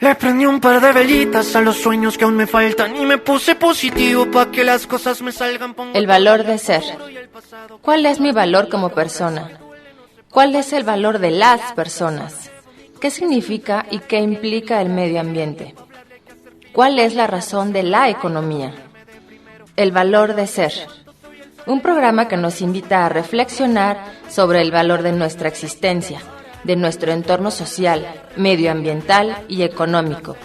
Le prendí un par de velitas a los sueños que aún me faltan y me puse positivo para que las cosas me salgan. El valor de ser. ¿Cuál es mi valor como persona? ¿Cuál es el valor de las personas? ¿Qué significa y qué implica el medio ambiente? ¿Cuál es la razón de la economía? El valor de ser. Un programa que nos invita a reflexionar sobre el valor de nuestra existencia, de nuestro entorno social, medioambiental y económico.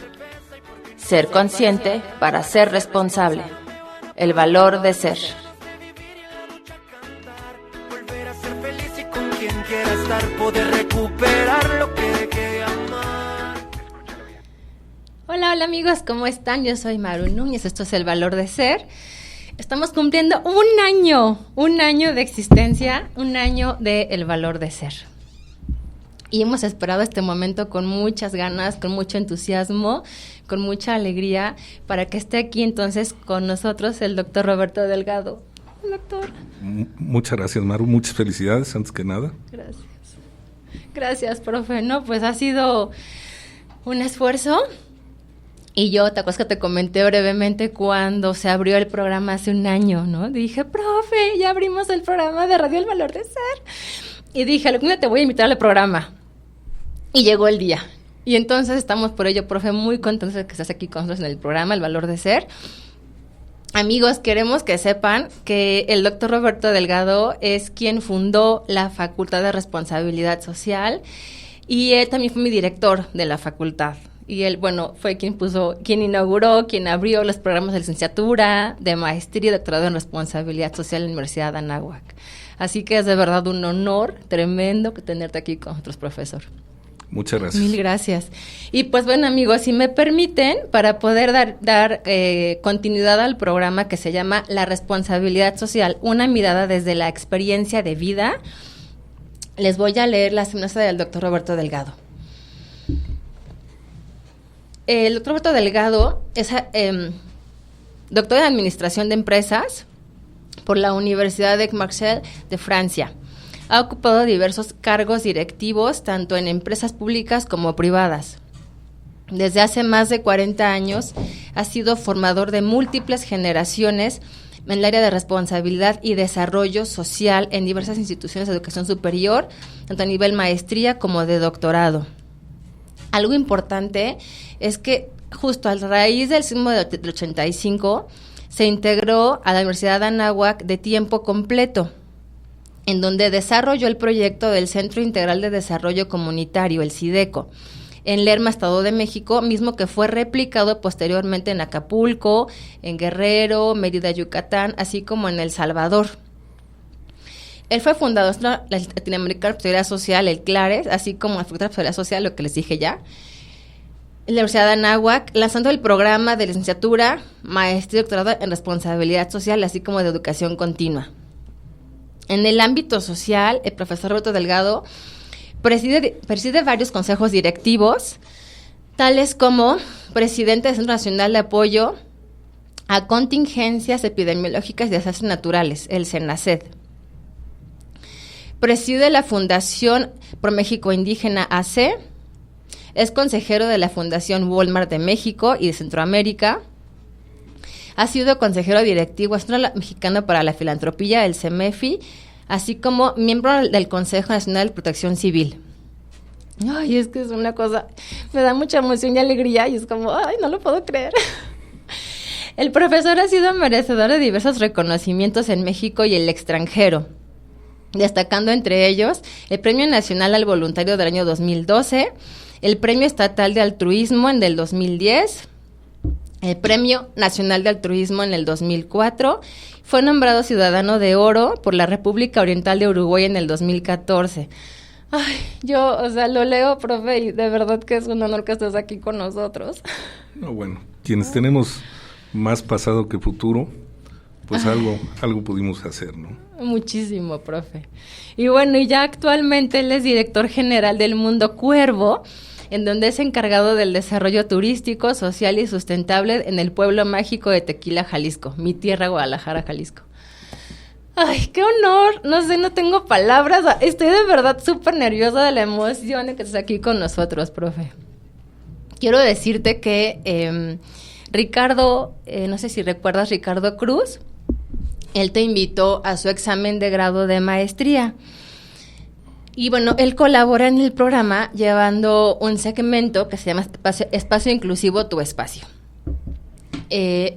Ser consciente para ser responsable. El valor de ser. Volver a ser feliz y con quien quiera estar, poder recuperar lo que dejé de amar. Hola amigos, ¿cómo están? Yo soy Maru Núñez, esto es El Valor de Ser. Estamos cumpliendo un año de existencia, un año de El Valor de Ser. Y hemos esperado este momento con muchas ganas, con mucho entusiasmo, con mucha alegría, para que esté aquí entonces con nosotros el doctor Roberto Delgado. Doctor. Muchas gracias, Maru. Muchas felicidades, antes que nada. Gracias. Gracias, profe. No, pues ha sido un esfuerzo. Y yo, ¿te acuerdas que te comenté brevemente cuando se abrió el programa hace un año, no? Dije, profe, ya abrimos el programa de Radio El Valor de Ser. Y dije, algún día te voy a invitar al programa. Y llegó el día. Y entonces estamos por ello, profe, muy contentos de que estés aquí con nosotros en el programa El Valor de Ser. Amigos, queremos que sepan que el doctor Roberto Delgado es quien fundó la Facultad de Responsabilidad Social y él también fue mi director de la facultad. Y él, bueno, fue quien inauguró, quien abrió los programas de licenciatura, de maestría y doctorado en responsabilidad social en la Universidad de Anáhuac. Así que es de verdad un honor tremendo tenerte aquí con nosotros, profesor. Muchas gracias. Mil gracias. Y pues bueno, amigos, si me permiten, para poder dar continuidad al programa que se llama La Responsabilidad Social, una mirada desde la experiencia de vida, les voy a leer la semblanza del doctor Roberto Delgado. El doctor Roberto Delgado es doctor en Administración de Empresas por la Universidad de Marseille de Francia. Ha ocupado diversos cargos directivos, tanto en empresas públicas como privadas. Desde hace más de 40 años ha sido formador de múltiples generaciones en el área de responsabilidad y desarrollo social en diversas instituciones de educación superior, tanto a nivel maestría como de doctorado. Algo importante es que justo a raíz del sismo del 85 se integró a la Universidad de Anáhuac de tiempo completo, en donde desarrolló el proyecto del Centro Integral de Desarrollo Comunitario, el CIDECO, en Lerma, Estado de México, mismo que fue replicado posteriormente en Acapulco, en Guerrero, Mérida, Yucatán, así como en El Salvador. Él fue fundador de la Latinoamericana de Responsabilidad Social, el CLARES, así como la Facultad de Responsabilidad Social, lo que les dije ya, en la Universidad de Anáhuac, lanzando el programa de licenciatura, maestría y doctorado en responsabilidad social, así como de educación continua. En el ámbito social, el profesor Roberto Delgado preside varios consejos directivos, tales como presidente del Centro Nacional de Apoyo a Contingencias Epidemiológicas y Desastres Naturales, el CENACED. Preside la Fundación Pro México Indígena AC, es consejero de la Fundación Walmart de México y de Centroamérica. Ha sido consejero directivo del Centro Mexicano para la Filantropía, el CEMEFI, así como miembro del Consejo Nacional de Protección Civil. Ay, es que es una cosa, me da mucha emoción y alegría y es como, ay, no lo puedo creer. El profesor ha sido merecedor de diversos reconocimientos en México y el extranjero, destacando entre ellos el Premio Nacional al Voluntario del año 2012, el Premio Estatal de Altruismo en el 2010, el Premio Nacional de Altruismo en el 2004, fue nombrado Ciudadano de Oro por la República Oriental de Uruguay en el 2014. Ay, yo, lo leo, profe, y de verdad que es un honor que estés aquí con nosotros. No, bueno, quienes tenemos más pasado que futuro, pues algo pudimos hacer, ¿no? Muchísimo, profe. Y bueno, y ya actualmente él es director general del Mundo Cuervo, en donde es encargado del desarrollo turístico, social y sustentable en el pueblo mágico de Tequila, Jalisco, mi tierra, Guadalajara, Jalisco. Ay, qué honor, no sé, no tengo palabras, estoy de verdad súper nerviosa de la emoción de que estés aquí con nosotros, profe. quiero decirte que Ricardo, no sé si recuerdas Ricardo Cruz, él te invitó a su examen de grado de maestría. Y bueno, él colabora en el programa llevando un segmento que se llama Espacio Inclusivo, Tu Espacio.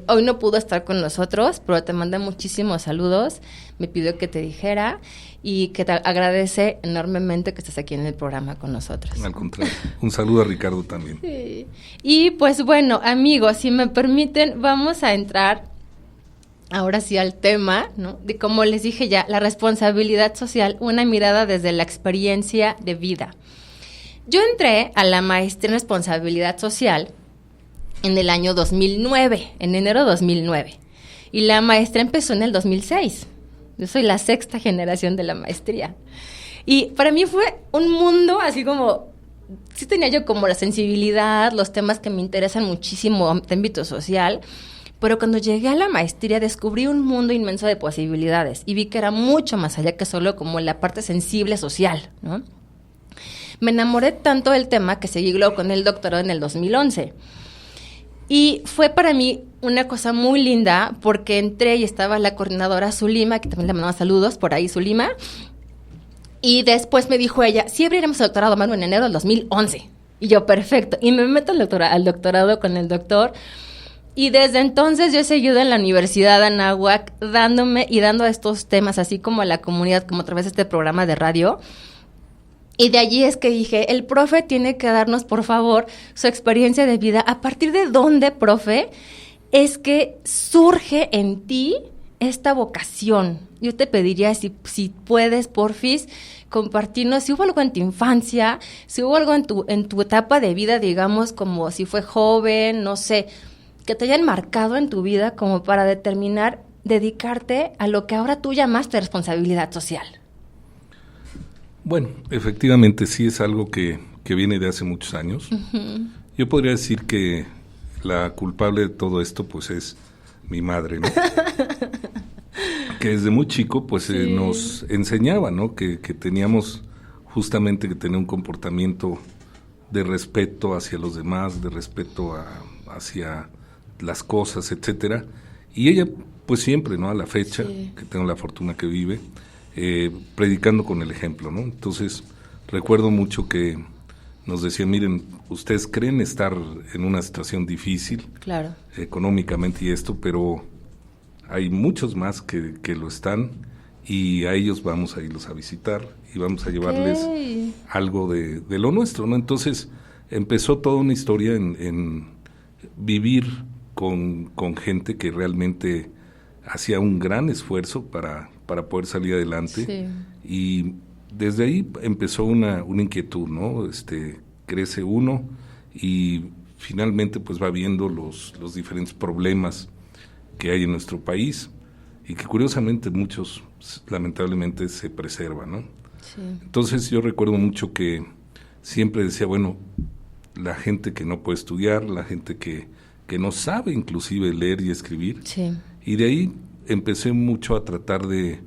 Hoy no pudo estar con nosotros, pero te manda muchísimos saludos, me pidió que te dijera y que te agradece enormemente que estés aquí en el programa con nosotros. Al contrario, un saludo a Ricardo también. Sí. Y pues bueno, amigos, si me permiten, vamos a entrar ahora sí al tema, ¿no? De, como les dije ya, la responsabilidad social, una mirada desde la experiencia de vida. Yo entré a la maestría en responsabilidad social en el año 2009, en enero de 2009, y la maestría empezó en el 2006. Yo soy la 6ª generación de la maestría. Y para mí fue un mundo así como, sí tenía yo como la sensibilidad, los temas que me interesan muchísimo de ámbito social, pero cuando llegué a la maestría descubrí un mundo inmenso de posibilidades y vi que era mucho más allá que solo como la parte sensible social, ¿no? Me enamoré tanto del tema que seguí luego con el doctorado en el 2011. Y fue para mí una cosa muy linda porque entré y estaba la coordinadora Zulima, que también le mandaba saludos por ahí, Zulima, y después me dijo ella, sí abriremos el doctorado, Manu, en enero del 2011. Y yo, perfecto. Y me meto al doctorado con el doctor. Y desde entonces yo he seguido en la Universidad de Anáhuac dando estos temas, así como a la comunidad, como a través de este programa de radio. Y de allí es que dije, el profe tiene que darnos, por favor, su experiencia de vida. ¿A partir de dónde, profe, es que surge en ti esta vocación? Yo te pediría, si puedes, porfis, compartirnos si hubo algo en tu infancia, si hubo algo en tu etapa de vida, digamos, como si fue joven, no sé, que te hayan marcado en tu vida como para determinar dedicarte a lo que ahora tú llamaste responsabilidad social. Bueno, efectivamente sí es algo que viene de hace muchos años. Uh-huh. Yo podría decir que la culpable de todo esto pues es mi madre, ¿no? Que desde muy chico pues sí. Nos enseñaba, ¿no? Que teníamos justamente que tener un comportamiento de respeto hacia los demás, de respeto hacia las cosas, etcétera, y ella pues siempre, ¿no? A la fecha, sí. Que tengo la fortuna que vive, predicando con el ejemplo, ¿no? Entonces recuerdo mucho que nos decía, miren, ustedes creen estar en una situación difícil, claro, económicamente y esto, pero hay muchos más que lo están, y a ellos vamos a irlos a visitar y vamos a llevarles algo de lo nuestro, ¿no? Entonces empezó toda una historia en vivir con gente que realmente hacía un gran esfuerzo para poder salir adelante, sí. Y desde ahí empezó una inquietud, ¿no? Crece uno y finalmente pues va viendo los diferentes problemas que hay en nuestro país y que curiosamente muchos lamentablemente se preservan, ¿no? Sí. Entonces yo recuerdo mucho que siempre decía, bueno, la gente que no puede estudiar, la gente que no sabe inclusive leer y escribir, sí. Y de ahí empecé mucho a tratar de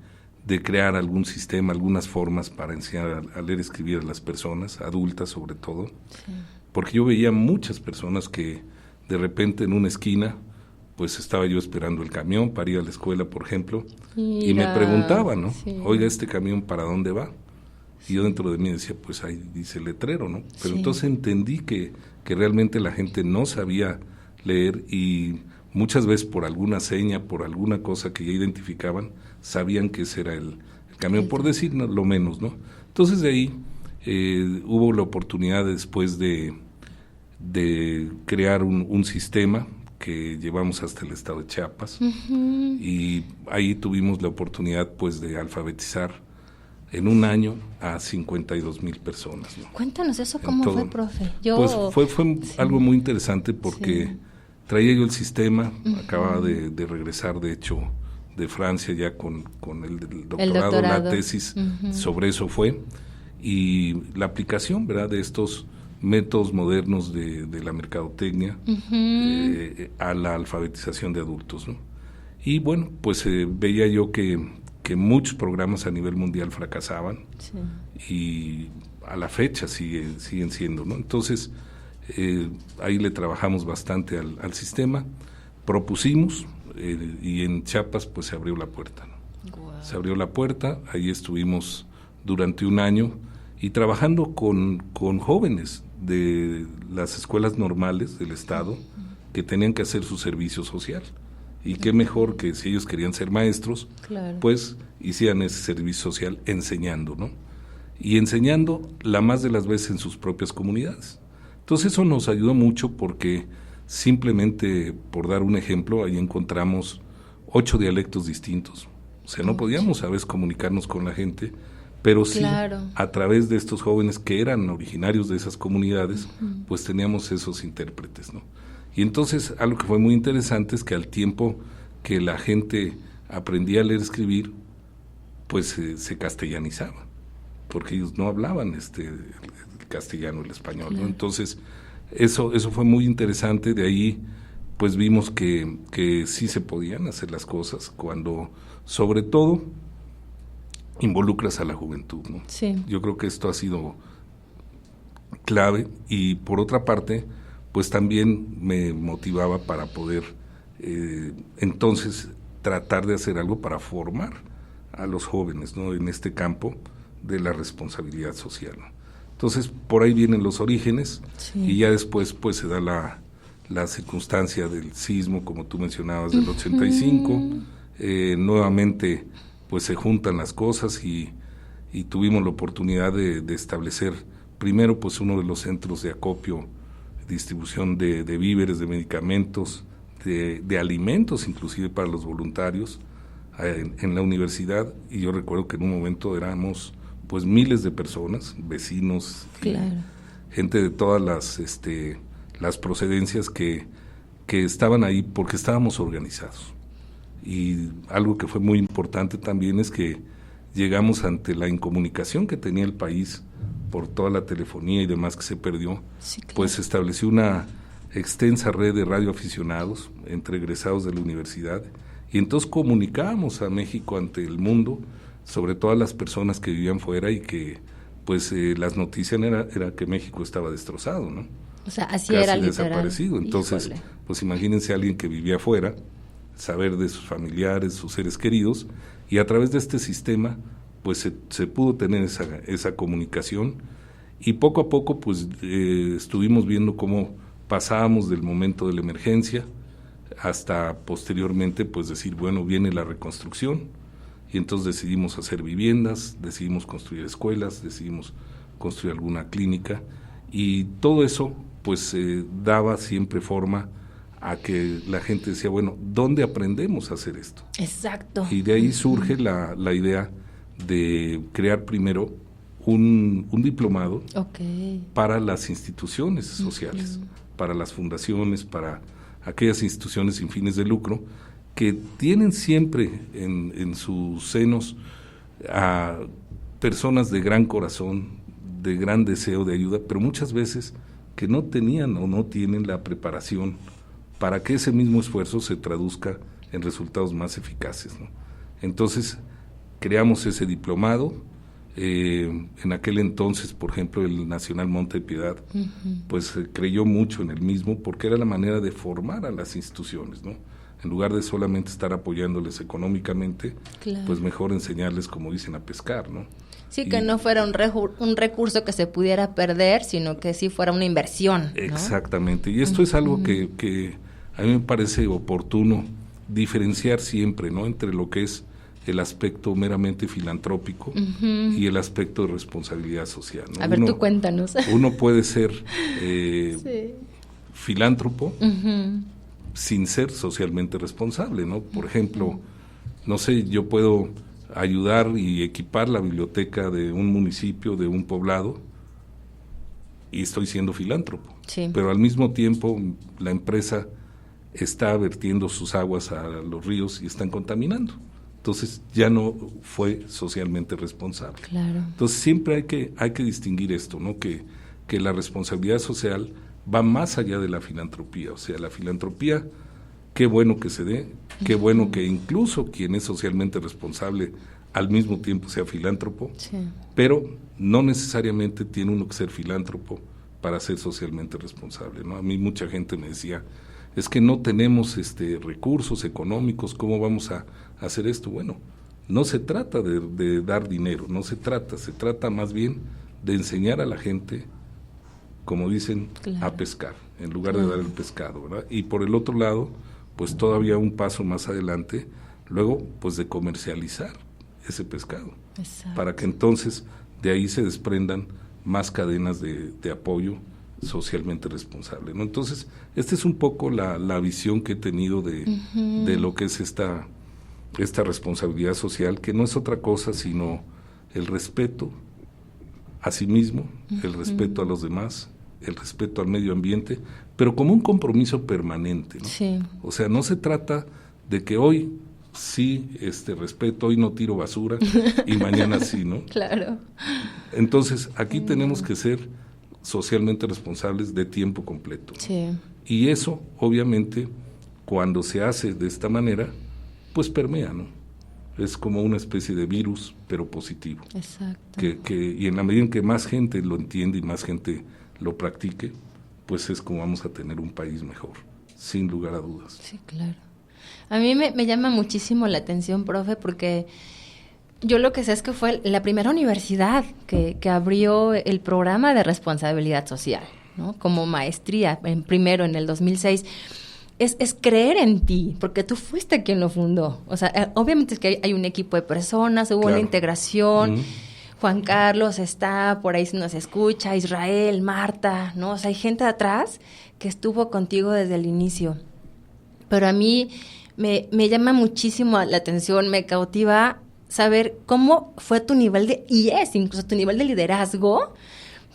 crear algún sistema, algunas formas para enseñar a leer y escribir a las personas, adultas sobre todo, sí. Porque yo veía muchas personas que de repente en una esquina, pues estaba yo esperando el camión para ir a la escuela, por ejemplo, mira, y me preguntaba, ¿no? Sí. Oiga, ¿este camión para dónde va? Y yo dentro de mí decía, pues ahí dice letrero, ¿no? Pero sí. Entonces entendí que realmente la gente no sabía leer y muchas veces por alguna seña, por alguna cosa que ya identificaban, sabían que ese era el camión, por decir lo menos, ¿no? Entonces de ahí hubo la oportunidad después de crear un sistema que llevamos hasta el estado de Chiapas, uh-huh. Y ahí tuvimos la oportunidad pues de alfabetizar en un año a 52,000 personas, ¿no? Cuéntanos eso, ¿cómo fue, profe? Pues fue sí. Algo muy interesante porque sí. Traía yo el sistema, uh-huh. Acababa de regresar, de hecho, de Francia ya con el doctorado, la tesis, uh-huh. Sobre eso fue, y la aplicación, ¿verdad?, de estos métodos modernos de la mercadotecnia, uh-huh. A la alfabetización de adultos, ¿no? Y bueno, pues veía yo que muchos programas a nivel mundial fracasaban, sí. Y a la fecha siguen siendo, ¿no? Entonces ahí le trabajamos bastante al sistema, propusimos y en Chiapas pues se abrió la puerta, ¿no? Wow. Se abrió la puerta, ahí estuvimos durante un año y trabajando con jóvenes de las escuelas normales del estado que tenían que hacer su servicio social. Y qué mejor que si ellos querían ser maestros, Claro. pues hicieran ese servicio social enseñando, ¿no? Y enseñando la más de las veces en sus propias comunidades. Entonces eso nos ayudó mucho porque simplemente, por dar un ejemplo, ahí encontramos 8 dialectos distintos. O sea, no podíamos a veces comunicarnos con la gente, pero sí, Claro. a través de estos jóvenes que eran originarios de esas comunidades, pues teníamos esos intérpretes, ¿no? Y entonces algo que fue muy interesante es que al tiempo que la gente aprendía a leer y escribir, pues se castellanizaba, porque ellos no hablaban el castellano, el español, ¿no? Entonces eso fue muy interesante. De ahí pues vimos que sí se podían hacer las cosas cuando, sobre todo, involucras a la juventud, ¿no? Sí. Yo creo que esto ha sido clave y por otra parte pues también me motivaba para poder entonces tratar de hacer algo para formar a los jóvenes, ¿no? En este campo de la responsabilidad social, ¿no? Entonces por ahí vienen los orígenes. Sí. Y ya después pues se da la circunstancia del sismo, como tú mencionabas, del 85, nuevamente pues se juntan las cosas y tuvimos la oportunidad de establecer primero pues uno de los centros de acopio, distribución de víveres, de medicamentos, de alimentos inclusive para los voluntarios en la universidad. Y yo recuerdo que en un momento éramos pues miles de personas, vecinos, claro, gente de todas las procedencias que estaban ahí porque estábamos organizados. Y algo que fue muy importante también es que llegamos ante la incomunicación que tenía el país por toda la telefonía y demás que se perdió. Sí, claro. Pues se estableció una extensa red de radioaficionados entre egresados de la universidad y entonces comunicábamos a México ante el mundo sobre todas las personas que vivían fuera y que pues las noticias era que México estaba destrozado, ¿no? O sea, así casi era desaparecido. Literal. Entonces, Híjole. Pues imagínense a alguien que vivía afuera, saber de sus familiares, sus seres queridos, y a través de este sistema pues se pudo tener esa comunicación y poco a poco pues estuvimos viendo cómo pasábamos del momento de la emergencia hasta posteriormente pues decir, bueno, viene la reconstrucción y entonces decidimos hacer viviendas, decidimos construir escuelas, decidimos construir alguna clínica y todo eso pues daba siempre forma a que la gente decía, bueno, ¿dónde aprendemos a hacer esto? Exacto. Y de ahí surge la idea de crear primero un diplomado para las instituciones sociales, para las fundaciones, para aquellas instituciones sin fines de lucro que tienen siempre en sus senos a personas de gran corazón, de gran deseo de ayuda, pero muchas veces que no tenían o no tienen la preparación para que ese mismo esfuerzo se traduzca en resultados más eficaces, ¿no? Entonces creamos ese diplomado. En aquel entonces, por ejemplo, el Nacional Monte de Piedad, pues creyó mucho en el mismo porque era la manera de formar a las instituciones, ¿no? En lugar de solamente estar apoyándoles económicamente, claro, pues mejor enseñarles, como dicen, a pescar, ¿no? Sí, que no fuera un recurso que se pudiera perder, sino que sí fuera una inversión, ¿no? Exactamente, y esto es algo que a mí me parece oportuno diferenciar siempre, ¿no? Entre lo que es el aspecto meramente filantrópico y el aspecto de responsabilidad social, ¿no? A ver, tú cuéntanos. Uno puede ser filántropo sin ser socialmente responsable, ¿no? Por ejemplo, no sé, yo puedo ayudar y equipar la biblioteca de un municipio, de un poblado, y estoy siendo filántropo. Sí. Pero al mismo tiempo la empresa está vertiendo sus aguas a los ríos y están contaminando. Entonces ya no fue socialmente responsable. Claro. Entonces siempre hay que distinguir esto, ¿no? Que la responsabilidad social va más allá de la filantropía. O sea, la filantropía, qué bueno que se dé, qué bueno que incluso quien es socialmente responsable al mismo tiempo sea filántropo, sí, pero no necesariamente tiene uno que ser filántropo para ser socialmente responsable, ¿no? A mí mucha gente me decía, es que no tenemos recursos económicos, ¿cómo vamos a hacer esto? Bueno, no se trata de dar dinero, se trata más bien de enseñar a la gente, como dicen, claro, a pescar, en lugar de dar el pescado, ¿verdad? Y por el otro lado, pues todavía un paso más adelante, luego, pues de comercializar ese pescado, exacto, para que entonces de ahí se desprendan más cadenas de apoyo socialmente responsable, ¿no? Entonces, esta es un poco la visión que he tenido de lo que es esta responsabilidad social, que no es otra cosa sino el respeto a sí mismo, el respeto a los demás, el respeto al medio ambiente, pero como un compromiso permanente, ¿no? Sí. O sea, no se trata de que hoy sí respeto, hoy no tiro basura y mañana sí, ¿no? Claro. Entonces, aquí tenemos que ser socialmente responsables de tiempo completo. Sí. Y eso, obviamente, cuando se hace de esta manera, pues permea, ¿no? Es como una especie de virus, pero positivo. Exacto. Y en la medida en que más gente lo entiende y más gente lo practique, pues es como vamos a tener un país mejor, sin lugar a dudas. Sí, claro. A mí me llama muchísimo la atención, profe, porque yo lo que sé es que fue la primera universidad que abrió el programa de responsabilidad social, ¿no? Como maestría, primero en el 2006. Es creer en ti, porque tú fuiste quien lo fundó. O sea, obviamente es que hay un equipo de personas, hubo una integración. Juan Carlos está, por ahí nos escucha, Israel, Marta, ¿no? O sea, hay gente atrás que estuvo contigo desde el inicio. Pero a mí me llama muchísimo la atención, me cautiva saber cómo fue tu nivel incluso tu nivel de liderazgo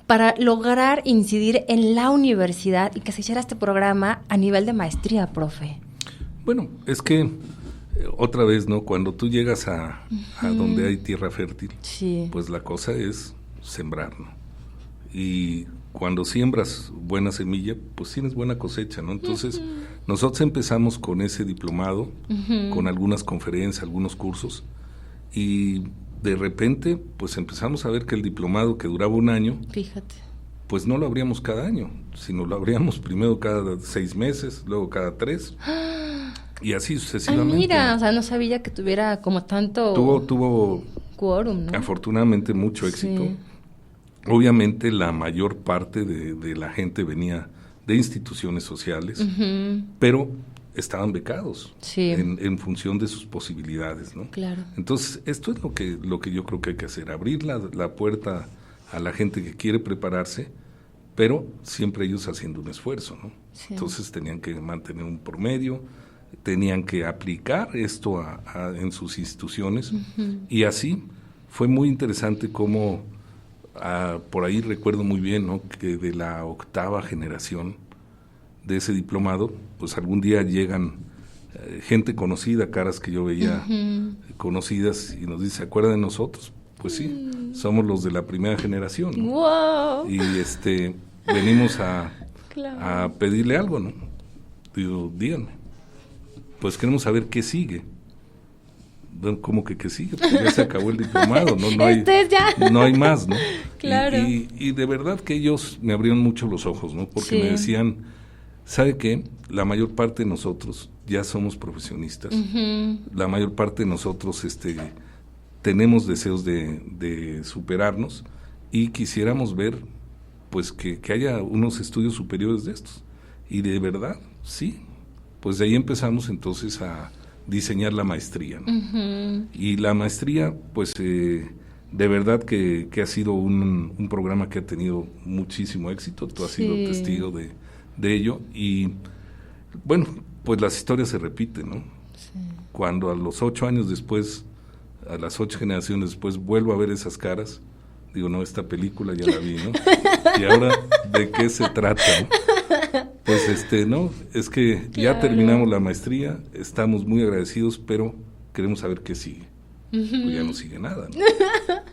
para lograr incidir en la universidad y que se hiciera este programa a nivel de maestría, profe. Bueno, es que otra vez, ¿no? Cuando tú llegas a donde hay tierra fértil, pues la cosa es sembrar, ¿no? Y cuando siembras buena semilla, pues tienes buena cosecha, ¿no? Entonces, nosotros empezamos con ese diplomado, con algunas conferencias, algunos cursos, y de repente, pues empezamos a ver que el diplomado que duraba un año, fíjate, pues no lo abríamos cada año, sino lo abríamos primero cada 6 meses, luego cada 3, y así sucesivamente. Mira, o sea, no sabía que tuviera como tanto tuvo quórum, ¿no? Afortunadamente mucho éxito. Sí. Obviamente la mayor parte de la gente venía de instituciones sociales, pero estaban becados en función de sus posibilidades, ¿no? Claro. Entonces, esto es lo que yo creo que hay que hacer, abrir la puerta a la gente que quiere prepararse, pero siempre ellos haciendo un esfuerzo, ¿no? Sí. Entonces tenían que mantener un promedio, tenían que aplicar esto en sus instituciones, y así fue muy interesante cómo por ahí recuerdo muy bien, ¿no? Que de la 8ª generación de ese diplomado, pues algún día llegan gente conocida, caras que yo veía conocidas, y nos dice, ¿se acuerdan de nosotros? Pues sí, somos los de la primera generación, ¿no? ¡Wow! Y venimos claro, a pedirle algo, ¿no? Digo, díganme, pues queremos saber qué sigue. ¿Cómo que sigue? Pues ya se acabó el diplomado, ¿no? No hay más, ¿no? Claro. Y de verdad que ellos me abrieron mucho los ojos, ¿no? Porque me decían, ¿sabe qué? La mayor parte de nosotros ya somos profesionistas. La mayor parte de nosotros tenemos deseos de superarnos y quisiéramos ver, pues, que haya unos estudios superiores de estos. Y de verdad, sí. Pues de ahí empezamos entonces a diseñar la maestría, ¿no? Y la maestría, pues, de verdad que ha sido un programa que ha tenido muchísimo éxito. Tú has sido testigo de ello. Y, bueno, pues las historias se repiten, ¿no? Sí. Cuando a los 8 años después, a las 8 generaciones después, vuelvo a ver esas caras, digo, no, esta película ya la vi, ¿no? Y ahora, ¿de qué se trata, no? Pues no, es que ya terminamos la maestría, estamos muy agradecidos, pero queremos saber qué sigue. Pues ya no sigue nada, ¿no?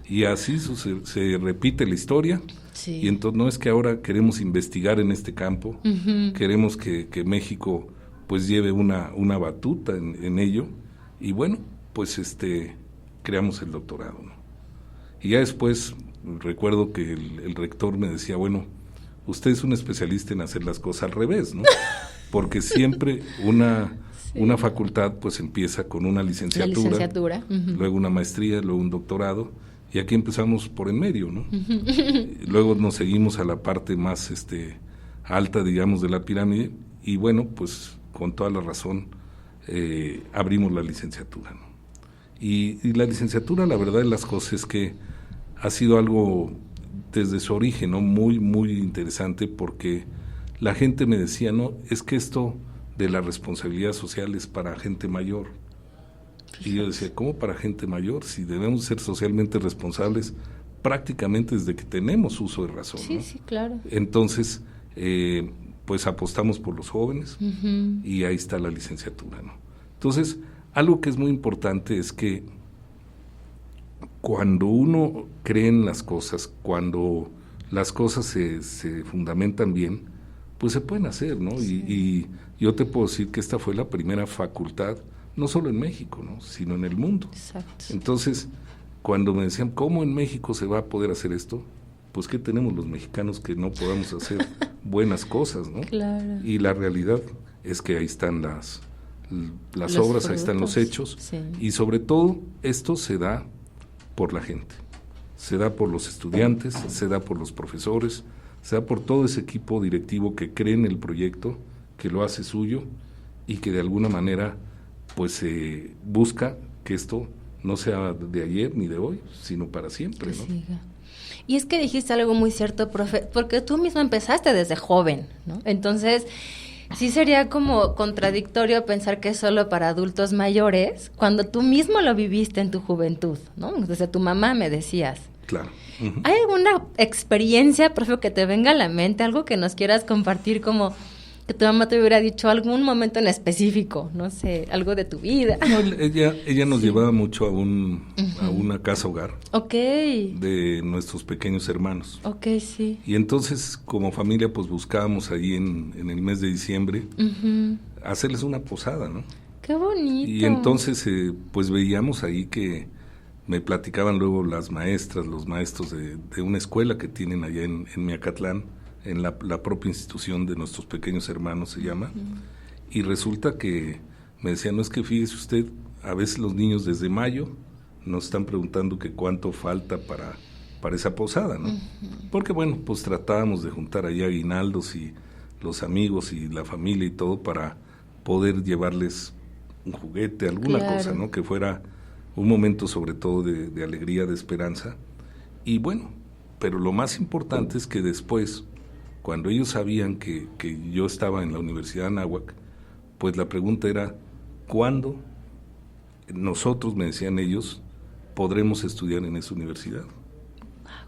Y así se repite la historia, y entonces no es que ahora queremos investigar en este campo, queremos que México pues lleve una batuta en ello, y bueno, pues creamos el doctorado, ¿no? Y ya después recuerdo que el rector me decía, bueno, usted es un especialista en hacer las cosas al revés, ¿no? Porque siempre una facultad pues empieza con una licenciatura, luego una maestría, luego un doctorado, y aquí empezamos por en medio, ¿no? Luego nos seguimos a la parte más alta, digamos, de la pirámide, y bueno, pues con toda la razón abrimos la licenciatura, ¿no? Y la licenciatura, la verdad de las cosas es que ha sido algo desde su origen, ¿no? Muy, muy interesante, porque la gente me decía, no, es que esto de la responsabilidad social es para gente mayor. Y yo decía, ¿cómo para gente mayor? Si debemos ser socialmente responsables prácticamente desde que tenemos uso de razón, Sí, ¿no? sí, claro. Entonces, pues apostamos por los jóvenes y ahí está la licenciatura, ¿no? Entonces, algo que es muy importante es que cuando uno cree en las cosas, cuando las cosas se fundamentan bien, pues se pueden hacer, ¿no? Sí. Y yo te puedo decir que esta fue la primera facultad, no solo en México, ¿no? Sino en el mundo. Exacto. Entonces, cuando me decían, ¿cómo en México se va a poder hacer esto? Pues, ¿qué tenemos los mexicanos que no podamos hacer buenas cosas, ¿no? Claro. Y la realidad es que ahí están las obras, frutos. Ahí están los hechos, sí. Y sobre todo esto se da por la gente, se da por los estudiantes, se da por los profesores, se da por todo ese equipo directivo que cree en el proyecto, que lo hace suyo y que de alguna manera pues busca que esto no sea de ayer ni de hoy, sino para siempre, ¿no? Siga. Y es que dijiste algo muy cierto, profe, porque tú mismo empezaste desde joven, ¿no? Entonces, sí sería como contradictorio pensar que es solo para adultos mayores, cuando tú mismo lo viviste en tu juventud, ¿no? Desde tu mamá me decías. Claro. Uh-huh. ¿Hay alguna experiencia, profe, que te venga a la mente, algo que nos quieras compartir, como que tu mamá te hubiera dicho algún momento en específico, no sé, algo de tu vida? No, ella nos llevaba mucho a una casa hogar. Okay. De nuestros pequeños hermanos. Okay, sí. Y entonces, como familia, pues buscábamos ahí en el mes de diciembre hacerles una posada, ¿no? ¡Qué bonito! Y entonces, pues veíamos ahí que me platicaban luego las maestras, los maestros de una escuela que tienen allá en Miacatlán, en la propia institución de nuestros pequeños hermanos se llama, y resulta que me decían, no, es que fíjese usted, a veces los niños desde mayo nos están preguntando que cuánto falta para esa posada, ¿no? Porque bueno, pues tratábamos de juntar ahí aguinaldos y los amigos y la familia y todo para poder llevarles un juguete, alguna cosa, ¿no? Que fuera un momento sobre todo de alegría, de esperanza. Y bueno, pero lo más importante es que después, cuando ellos sabían que yo estaba en la Universidad de Anáhuac, pues la pregunta era, ¿cuándo nosotros, me decían ellos, podremos estudiar en esa universidad?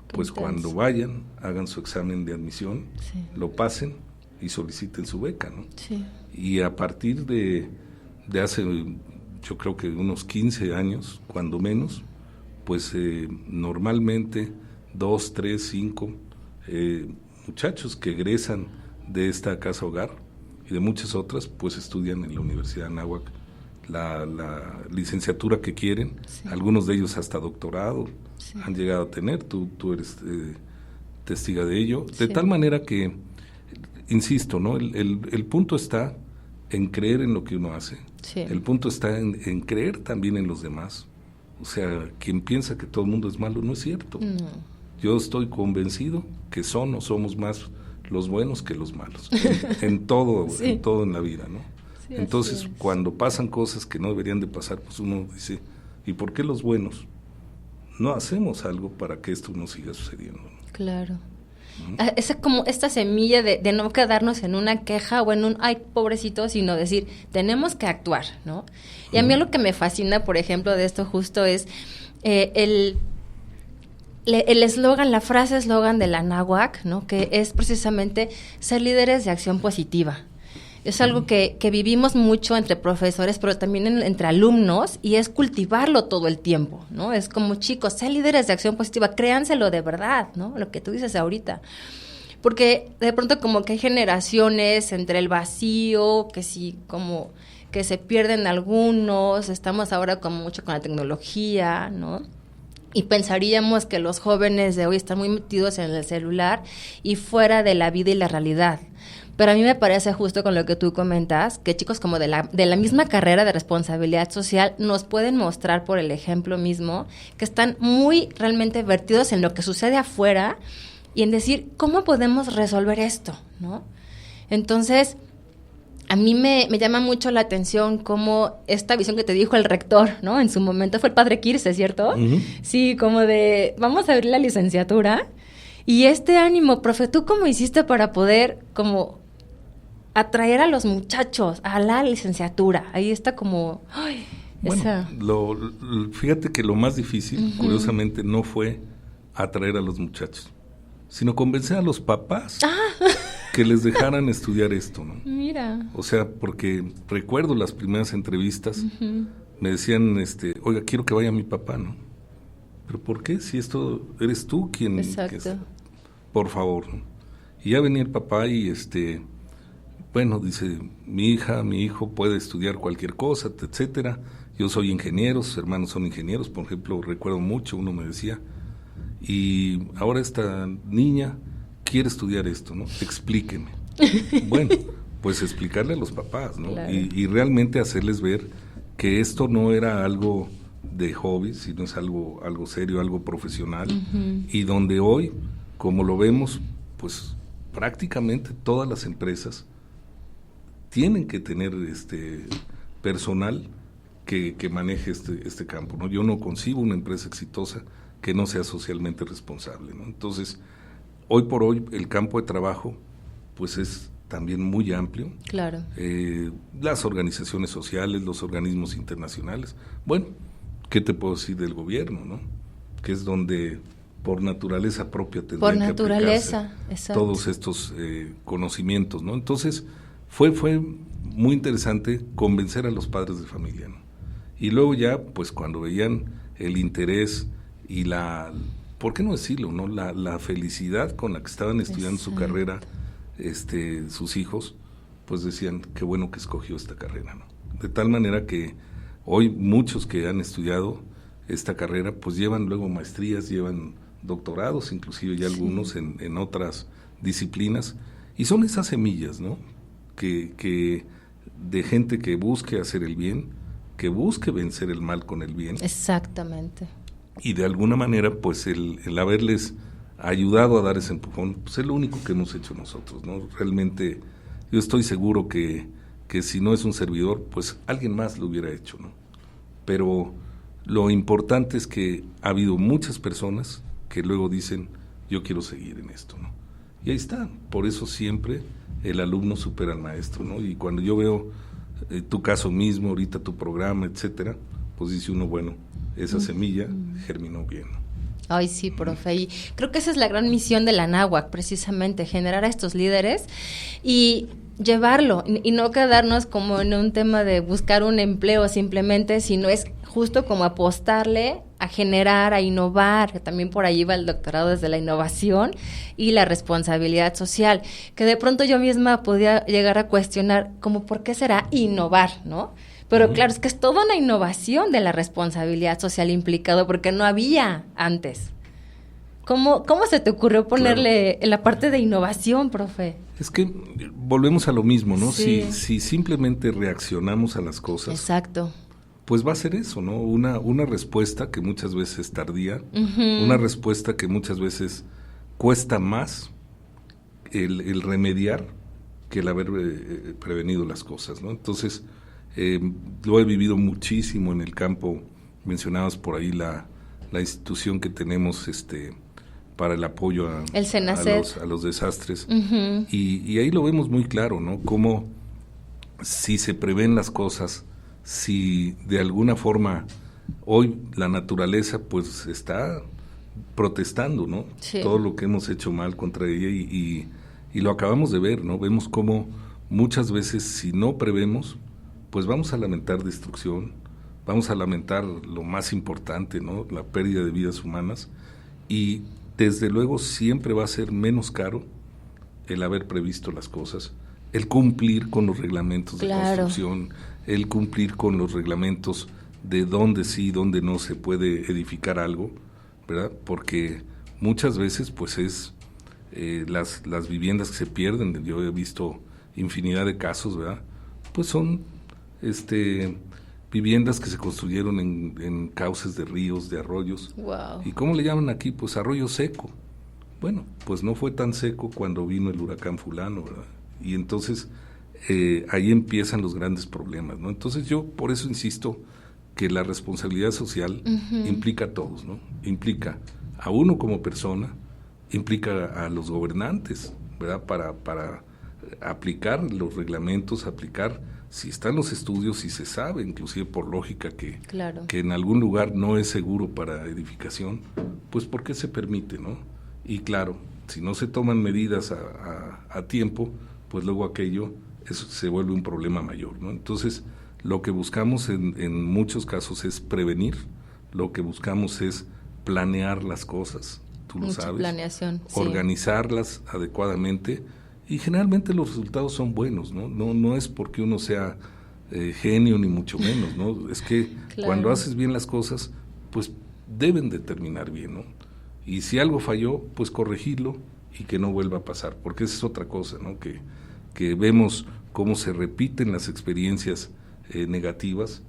Pues cuando vayan, hagan su examen de admisión, lo pasen y soliciten su beca, ¿no? Sí. Y a partir de hace, yo creo que unos 15 años, cuando menos, pues normalmente 2, 3, 5 muchachos que egresan de esta casa hogar y de muchas otras, pues estudian en la Universidad de Anáhuac la licenciatura que quieren, algunos de ellos hasta doctorado han llegado a tener, tú eres testiga de ello, de tal manera que, insisto, ¿no? El punto está en creer en lo que uno hace, el punto está en creer también en los demás, o sea, quien piensa que todo el mundo es malo, no es cierto. No. Yo estoy convencido que somos más los buenos que los malos, en todo en la vida, ¿no? Sí, entonces, cuando pasan cosas que no deberían de pasar, pues uno dice, ¿y por qué los buenos no hacemos algo para que esto no siga sucediendo? Claro. Es como esta semilla de no quedarnos en una queja o en un, ay, pobrecito, sino decir, tenemos que actuar, ¿no? Y a mí lo que me fascina, por ejemplo, de esto justo es el eslogan, la frase eslogan de la Anáhuac, ¿no? Que es precisamente ser líderes de acción positiva. Es algo que vivimos mucho entre profesores, pero también entre alumnos, y es cultivarlo todo el tiempo, ¿no? Es como, chicos, sean líderes de acción positiva, créanselo de verdad, ¿no? Lo que tú dices ahorita. Porque de pronto como que hay generaciones entre el vacío, que sí, como que se pierden algunos, estamos ahora como mucho con la tecnología, ¿no? Y pensaríamos que los jóvenes de hoy están muy metidos en el celular y fuera de la vida y la realidad. Pero a mí me parece justo con lo que tú comentas, que chicos como de la misma carrera de responsabilidad social nos pueden mostrar por el ejemplo mismo que están muy realmente vertidos en lo que sucede afuera y en decir, ¿cómo podemos resolver esto?, ¿no? Entonces, a mí me llama mucho la atención cómo esta visión que te dijo el rector, ¿no? En su momento fue el padre Quirce, ¿cierto? Uh-huh. Sí, como de, vamos a abrir la licenciatura. Y este ánimo, profe, ¿tú cómo hiciste para poder como atraer a los muchachos a la licenciatura? Ahí está como... Ay, bueno, esa... fíjate que lo más difícil, uh-huh, curiosamente, no fue atraer a los muchachos, sino convencer a los papás que les dejaran estudiar esto, ¿no? Mira. O sea, porque recuerdo las primeras entrevistas, uh-huh, me decían, oiga, quiero que vaya mi papá, ¿no? ¿Pero por qué? Si esto eres tú quien... Exacto. Por favor, ¿no? Y ya venía el papá y bueno, dice, mi hija, mi hijo puede estudiar cualquier cosa, etcétera. Yo soy ingeniero, sus hermanos son ingenieros, por ejemplo, recuerdo mucho, uno me decía, y ahora esta niña quiere estudiar esto, ¿no? Explíqueme. Bueno, pues explicarle a los papás, ¿no? Claro. Y realmente hacerles ver que esto no era algo de hobby, sino es algo serio, algo profesional, uh-huh, y donde hoy, como lo vemos, pues prácticamente todas las empresas tienen que tener personal que maneje este campo, ¿no? Yo no concibo una empresa exitosa que no sea socialmente responsable, ¿no? Entonces, hoy por hoy el campo de trabajo pues es también muy amplio. Claro. Las organizaciones sociales, los organismos internacionales. Bueno, ¿qué te puedo decir del gobierno, no? Que es donde por naturaleza propia tendrían que aplicarse todos estos conocimientos, ¿no? Entonces, fue muy interesante convencer a los padres de familia, ¿no? Y luego ya, pues cuando veían el interés y ¿por qué no decirlo, no? La felicidad con la que estaban estudiando su carrera, sus hijos, pues decían, qué bueno que escogió esta carrera, ¿no? De tal manera que hoy muchos que han estudiado esta carrera, pues llevan luego maestrías, llevan doctorados, inclusive ya algunos en otras disciplinas, y son esas semillas, ¿no? Que de gente que busque hacer el bien, que busque vencer el mal con el bien. Exactamente. Y de alguna manera, pues el haberles ayudado a dar ese empujón, pues es lo único que hemos hecho nosotros, ¿no? Realmente yo estoy seguro que si no es un servidor, pues alguien más lo hubiera hecho, ¿no? Pero lo importante es que ha habido muchas personas que luego dicen, yo quiero seguir en esto, ¿no? Y ahí está, por eso siempre el alumno supera al maestro, ¿no? Y cuando yo veo tu caso mismo, ahorita tu programa, etcétera, pues dice uno, bueno, esa semilla germinó bien, ¿no? Ay, sí, profe, y creo que esa es la gran misión de la Anáhuac, precisamente, generar a estos líderes y llevarlo, y no quedarnos como en un tema de buscar un empleo simplemente, sino es justo como apostarle a generar, a innovar, también por ahí va el doctorado desde la innovación y la responsabilidad social, que de pronto yo misma podía llegar a cuestionar como por qué será innovar, ¿no? Pero claro, es que es toda una innovación de la responsabilidad social implicado, porque no había antes. ¿Cómo se te ocurrió ponerle la parte de innovación, profe? Es que volvemos a lo mismo, ¿no? Sí. Si simplemente reaccionamos a las cosas. Exacto. Pues va a ser eso, ¿no? Una respuesta que muchas veces es tardía, una respuesta que muchas veces cuesta más el remediar que el haber prevenido las cosas, ¿no? Entonces, lo he vivido muchísimo en el campo. Mencionabas por ahí la institución que tenemos para el apoyo a los desastres, y ahí lo vemos muy claro, ¿no? Cómo si se prevén las cosas, si de alguna forma hoy la naturaleza pues está protestando, ¿no? Sí. Todo lo que hemos hecho mal contra ella y lo acabamos de ver, ¿no? Vemos cómo muchas veces si no prevemos, pues vamos a lamentar destrucción, vamos a lamentar lo más importante, ¿no? La pérdida de vidas humanas, y desde luego siempre va a ser menos caro el haber previsto las cosas, el cumplir con los reglamentos de construcción, el cumplir con los reglamentos de dónde sí y dónde no se puede edificar algo, ¿verdad? Porque muchas veces pues es las viviendas que se pierden. Yo he visto infinidad de casos, ¿verdad? Pues son viviendas que se construyeron en cauces de ríos, de arroyos. Wow. ¿Y cómo le llaman aquí? Pues arroyo seco. Bueno, pues no fue tan seco cuando vino el huracán fulano, ¿verdad? Y entonces ahí empiezan los grandes problemas, ¿no? Entonces yo por eso insisto que la responsabilidad social implica a todos, ¿no? Implica a uno como persona, implica a los gobernantes, ¿verdad? Para aplicar los reglamentos, aplicar, si están los estudios, si se sabe, inclusive por lógica, que en algún lugar no es seguro para edificación, pues ¿por qué se permite, no? Y claro, si no se toman medidas a tiempo, pues luego aquello se vuelve un problema mayor, ¿no? Entonces, lo que buscamos en muchos casos es prevenir, lo que buscamos es planear las cosas, tú lo sabes, planeación, organizarlas adecuadamente, y generalmente los resultados son buenos, ¿no? No es porque uno sea genio ni mucho menos, ¿no? Es que cuando haces bien las cosas, pues deben de terminar bien, ¿no? Y si algo falló, pues corregirlo y que no vuelva a pasar, porque esa es otra cosa, ¿no? Que vemos cómo se repiten las experiencias negativas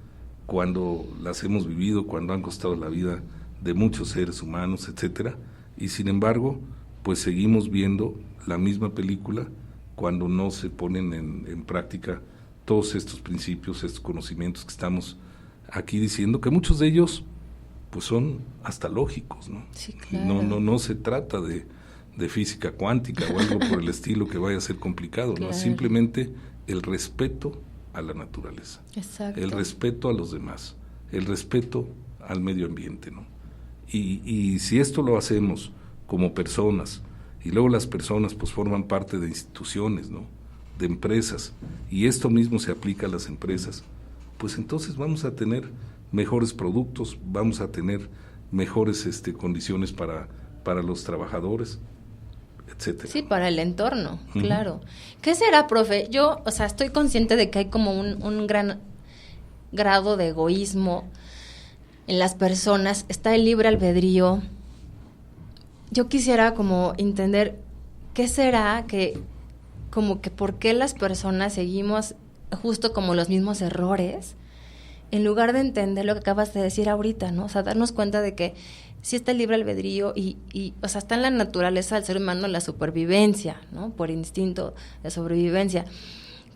cuando las hemos vivido, cuando han costado la vida de muchos seres humanos, etcétera, y sin embargo, pues seguimos viendo la misma película cuando no se ponen en práctica todos estos principios, estos conocimientos que estamos aquí diciendo, que muchos de ellos pues son hasta lógicos, ¿no? Sí, claro. No se trata de física cuántica o algo por el estilo que vaya a ser complicado, ¿no? Simplemente el respeto a la naturaleza. Exacto. El respeto a los demás, el respeto al medio ambiente, ¿no? Y si esto lo hacemos como personas, y luego las personas pues forman parte de instituciones, ¿no? De empresas, y esto mismo se aplica a las empresas, pues entonces vamos a tener mejores productos, vamos a tener mejores condiciones para los trabajadores, etcétera. Sí, para el entorno, claro. ¿Qué será, profe? Yo, estoy consciente de que hay como un gran grado de egoísmo en las personas, está el libre albedrío. Yo quisiera como entender qué será que por qué las personas seguimos justo como los mismos errores, en lugar de entender lo que acabas de decir ahorita, ¿no? O sea, darnos cuenta de que sí está el libre albedrío y está en la naturaleza del ser humano la supervivencia, ¿no? Por instinto de sobrevivencia.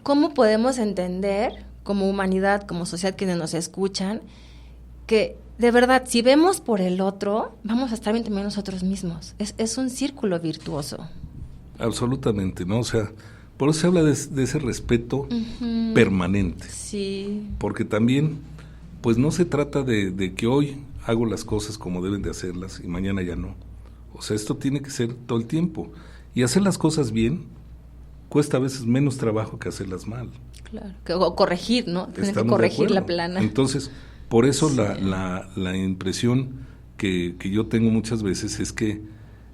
¿Cómo podemos entender, como humanidad, como sociedad, quienes nos escuchan, que de verdad, si vemos por el otro, vamos a estar bien también nosotros mismos? Es un círculo virtuoso. Absolutamente, ¿no? O sea, por eso se habla de ese respeto permanente. Sí. Porque también, pues no se trata de que hoy hago las cosas como deben de hacerlas y mañana ya no. O sea, esto tiene que ser todo el tiempo. Y hacer las cosas bien cuesta a veces menos trabajo que hacerlas mal. Claro. O corregir, ¿no? Tener que corregir la plana. Entonces, por eso la impresión que yo tengo muchas veces es que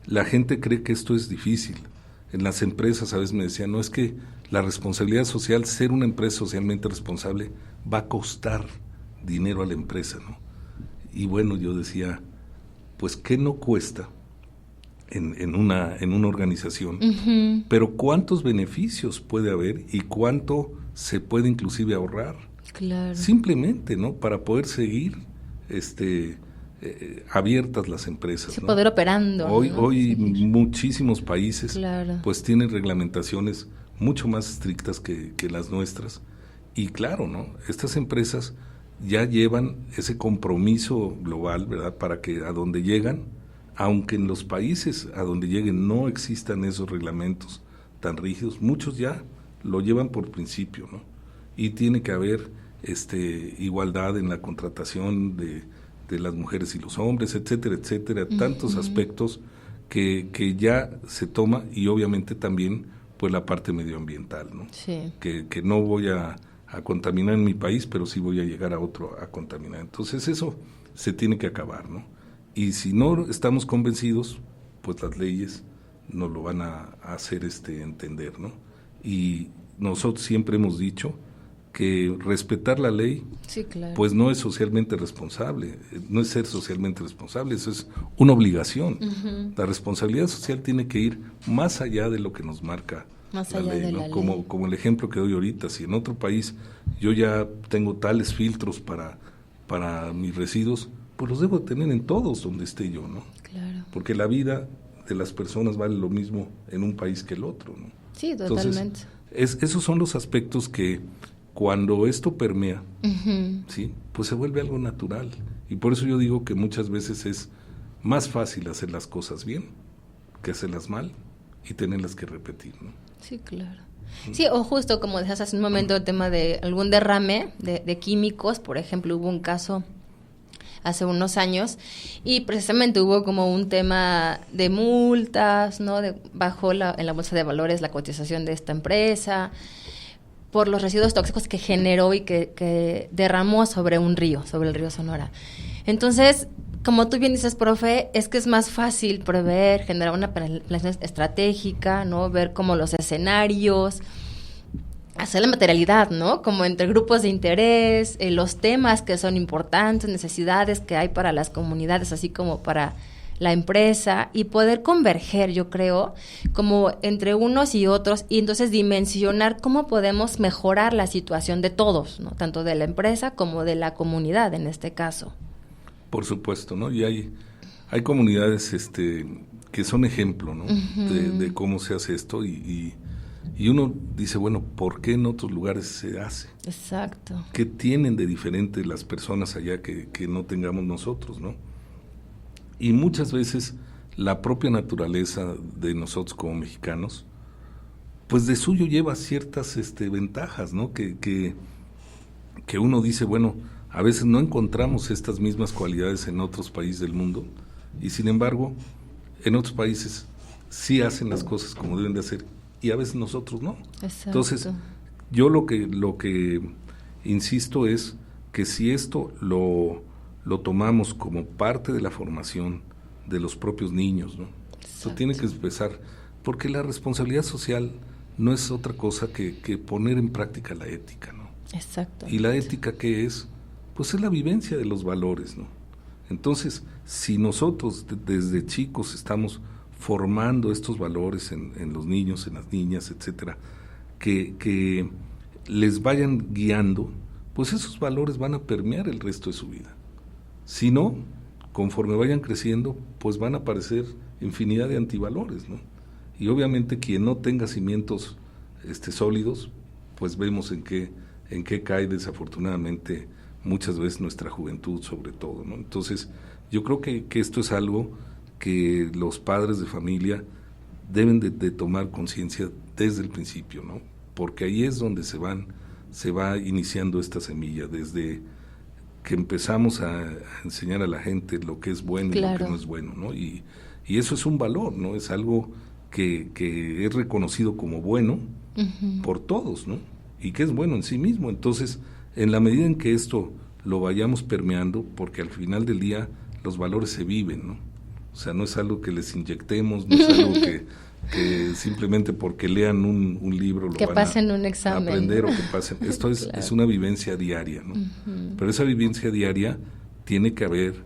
la gente cree que esto es difícil. En las empresas a veces me decían, no, es que la responsabilidad social, ser una empresa socialmente responsable, va a costar dinero a la empresa, ¿no? Y bueno, yo decía, pues ¿qué no cuesta en una organización? Pero ¿cuántos beneficios puede haber y cuánto se puede inclusive ahorrar? Claro. Simplemente, ¿no? Para poder seguir abiertas las empresas, sí, ¿no? Poder operando. Hoy muchísimos países claro. pues tienen reglamentaciones mucho más estrictas que las nuestras. Y claro, ¿no? Estas empresas ya llevan ese compromiso global, ¿verdad? Para que a donde llegan, aunque en los países a donde lleguen no existan esos reglamentos tan rígidos, muchos ya lo llevan por principio, ¿no? Y tiene que haber igualdad en la contratación de las mujeres y los hombres, etcétera, etcétera, tantos aspectos que ya se toma, y obviamente también pues la parte medioambiental, ¿no? Sí. Que no voy a contaminar en mi país, pero sí voy a llegar a otro a contaminar. Entonces eso se tiene que acabar, ¿no? Y si no estamos convencidos, pues las leyes nos lo van a hacer entender, ¿no? Y nosotros siempre hemos dicho que respetar la ley, Sí, claro. pues no es socialmente responsable, no es ser socialmente responsable, eso es una obligación. La responsabilidad social tiene que ir más allá de lo que nos marca Más la allá ley, de ¿no? la ley. Como el ejemplo que doy ahorita, si en otro país yo ya tengo tales filtros para mis residuos, pues los debo tener en todos donde esté yo, ¿no? Claro. Porque la vida de las personas vale lo mismo en un país que el otro, ¿no? Sí, totalmente. Entonces, esos son los aspectos que cuando esto permea, Ujú. ¿sí? Pues se vuelve algo natural. Y por eso yo digo que muchas veces es más fácil hacer las cosas bien que hacerlas mal y tenerlas que repetir, ¿no? Sí, claro. Sí, o justo como decías hace un momento, el tema de algún derrame de químicos, por ejemplo, hubo un caso hace unos años y precisamente hubo como un tema de multas, ¿no? Bajó en la bolsa de valores la cotización de esta empresa por los residuos tóxicos que generó y que derramó sobre un río, sobre el río Sonora. Entonces, como tú bien dices, profe, es que es más fácil prever, generar una planeación estratégica, ¿no? Ver como los escenarios, hacer la materialidad, ¿no? Como entre grupos de interés, los temas que son importantes, necesidades que hay para las comunidades, así como para la empresa, y poder converger, yo creo, como entre unos y otros, y entonces dimensionar cómo podemos mejorar la situación de todos, ¿no? Tanto de la empresa como de la comunidad, en este caso. Por supuesto, ¿no? Y hay comunidades que son ejemplo, ¿no? De cómo se hace esto y uno dice, bueno, ¿por qué en otros lugares se hace? Exacto. ¿Qué tienen de diferente las personas allá que no tengamos nosotros, ¿no? Y muchas veces la propia naturaleza de nosotros como mexicanos, pues de suyo lleva ciertas ventajas, ¿no? Que uno dice, bueno, a veces no encontramos estas mismas cualidades en otros países del mundo y sin embargo en otros países sí hacen las cosas como deben de hacer y a veces nosotros no. Exacto. Entonces yo lo que insisto es que si esto lo tomamos como parte de la formación de los propios niños, ¿no? Eso tiene que empezar, porque la responsabilidad social no es otra cosa que poner en práctica la ética, ¿no? Exacto. ¿Y la ética qué es? Pues es la vivencia de los valores, ¿no? Entonces, si nosotros desde chicos estamos formando estos valores en los niños, en las niñas, etcétera, que les vayan guiando, pues esos valores van a permear el resto de su vida. Si no, conforme vayan creciendo, pues van a aparecer infinidad de antivalores, ¿no? Y obviamente quien no tenga cimientos sólidos, pues vemos en qué cae desafortunadamente muchas veces nuestra juventud sobre todo, ¿no? Entonces, yo creo que esto es algo que los padres de familia deben de tomar conciencia desde el principio, ¿no? Porque ahí es donde se va iniciando esta semilla, desde que empezamos a enseñar a la gente lo que es bueno y lo que no es bueno, ¿no? Y eso es un valor, ¿no? Es algo que es reconocido como bueno por todos, ¿no? Y que es bueno en sí mismo. Entonces, en la medida en que esto lo vayamos permeando, porque al final del día los valores se viven, ¿no? O sea, no es algo que les inyectemos, no es algo que simplemente porque lean un libro lo que van pasen un examen, a aprender, ¿no? O que pasen. Esto es una vivencia diaria, ¿no? Pero esa vivencia diaria tiene que haber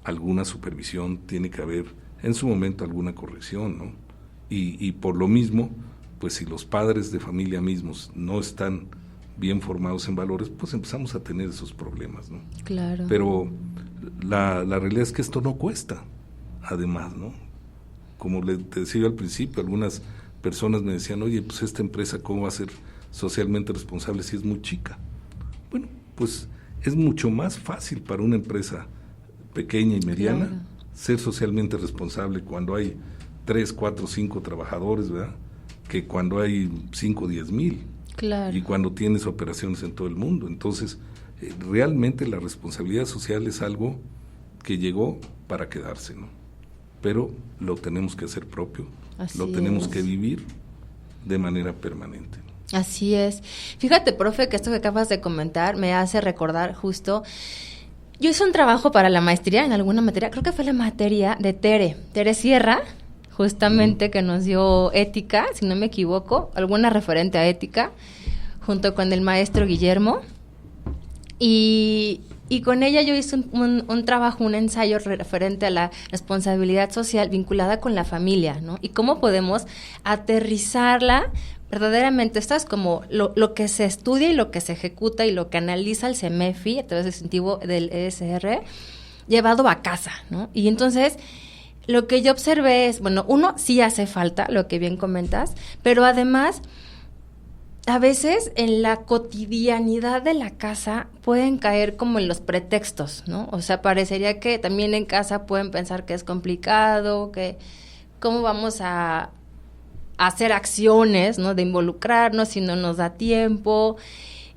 alguna supervisión, tiene que haber en su momento alguna corrección, ¿no? Y por lo mismo, pues si los padres de familia mismos no están bien formados en valores, pues empezamos a tener esos problemas, ¿no? Claro. Pero la realidad es que esto no cuesta, además, ¿no? Como te decía yo al principio, algunas personas me decían, oye, pues esta empresa, ¿cómo va a ser socialmente responsable si es muy chica? Bueno, pues es mucho más fácil para una empresa pequeña y mediana ser socialmente responsable cuando hay 3, 4, 5 trabajadores, ¿verdad? Que cuando hay 5, 10 mil. Claro. Y cuando tienes operaciones en todo el mundo. Entonces, realmente la responsabilidad social es algo que llegó para quedarse, ¿no? Pero lo tenemos que hacer propio, lo tenemos que vivir de manera permanente. Así es. Fíjate, profe, que esto que acabas de comentar me hace recordar justo, yo hice un trabajo para la maestría en alguna materia, creo que fue la materia de Tere Sierra, justamente que nos dio ética, si no me equivoco, alguna referente a ética, junto con el maestro Guillermo, y con ella yo hice un trabajo, un ensayo referente a la responsabilidad social vinculada con la familia, ¿no? Y cómo podemos aterrizarla verdaderamente. Esto es como lo que se estudia y lo que se ejecuta y lo que analiza el CEMEFI a través del incentivo del ESR, llevado a casa, ¿no? Y entonces, lo que yo observé es, bueno, uno, sí hace falta, lo que bien comentas, pero además, a veces en la cotidianidad de la casa pueden caer como en los pretextos, ¿no? O sea, parecería que también en casa pueden pensar que es complicado, que cómo vamos a hacer acciones, ¿no? De involucrarnos si no nos da tiempo.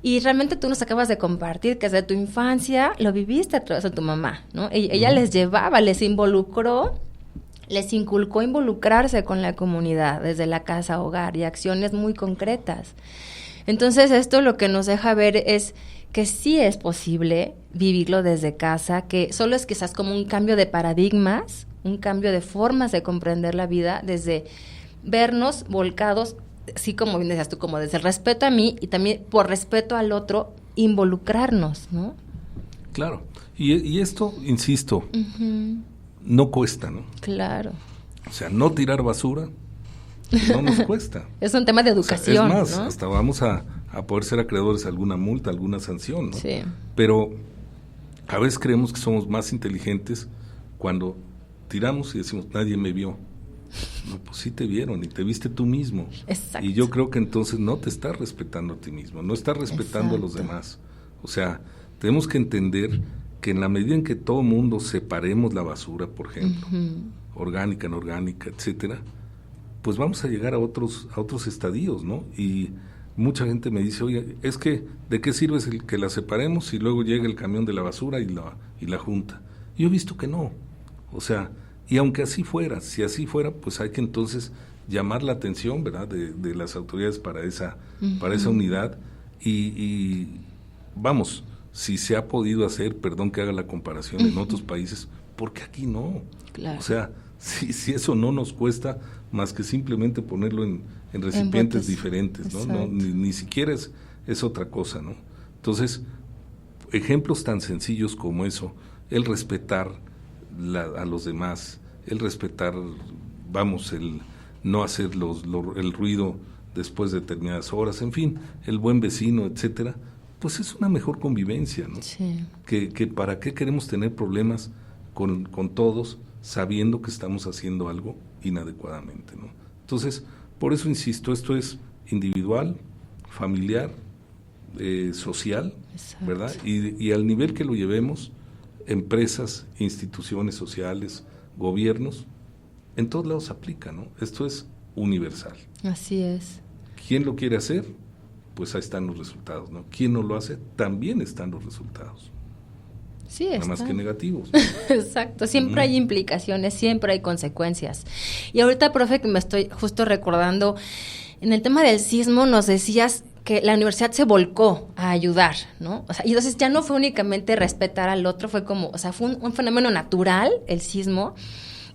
Y realmente tú nos acabas de compartir que desde tu infancia lo viviste a través de tu mamá, ¿no? Ella les llevaba, les involucró, les inculcó involucrarse con la comunidad desde la casa, hogar y acciones muy concretas. Entonces esto lo que nos deja ver es que sí es posible vivirlo desde casa, que solo es quizás como un cambio de paradigmas, un cambio de formas de comprender la vida, desde vernos volcados, sí, como bien decías tú, como desde el respeto a mí y también por respeto al otro, involucrarnos, ¿no? Claro, y esto, insisto, no cuesta, ¿no? Claro. O sea, no tirar basura no nos cuesta. Es un tema de educación, o sea, es más, ¿no? hasta vamos a poder ser acreedores de alguna multa, alguna sanción, ¿no? Sí. Pero a veces creemos que somos más inteligentes cuando tiramos y decimos, nadie me vio. No, pues sí te vieron y te viste tú mismo. Exacto. Y yo creo que entonces no te estás respetando a ti mismo, no estás respetando a los demás. O sea, tenemos que entender que en la medida en que todo mundo separemos la basura, por ejemplo, orgánica, inorgánica, etcétera, pues vamos a llegar a otros estadios, ¿no? Y mucha gente me dice, oye, es que ¿de qué sirve el que la separemos si luego llega el camión de la basura y la junta? Yo he visto que no. O sea, y aunque así fuera, si así fuera, pues hay que entonces llamar la atención, ¿verdad?, de las autoridades para esa unidad y vamos, si se ha podido hacer, perdón que haga la comparación, en otros países, porque aquí no. Claro. O sea, si eso no nos cuesta más que simplemente ponerlo en recipientes diferentes, ¿no? No, ni siquiera es otra cosa, ¿no? Entonces, ejemplos tan sencillos como eso, el respetar a los demás, el respetar, vamos, el no hacer el ruido después de determinadas horas, en fin, el buen vecino, etcétera, pues es una mejor convivencia, ¿no? Sí. Que para qué queremos tener problemas con todos sabiendo que estamos haciendo algo inadecuadamente, ¿no? Entonces, por eso insisto, esto es individual, familiar, social, exacto, ¿verdad? Y al nivel que lo llevemos, empresas, instituciones sociales, gobiernos, en todos lados aplica, ¿no? Esto es universal. Así es. ¿Quién lo quiere hacer? Pues ahí están los resultados, ¿no? ¿Quién no lo hace? También están los resultados. Sí, nada más que negativos. Exacto, siempre hay implicaciones, siempre hay consecuencias. Y ahorita, profe, que me estoy justo recordando, en el tema del sismo nos decías que la universidad se volcó a ayudar, ¿no? O sea, y entonces ya no fue únicamente respetar al otro, fue como, o sea, fue un fenómeno natural, el sismo,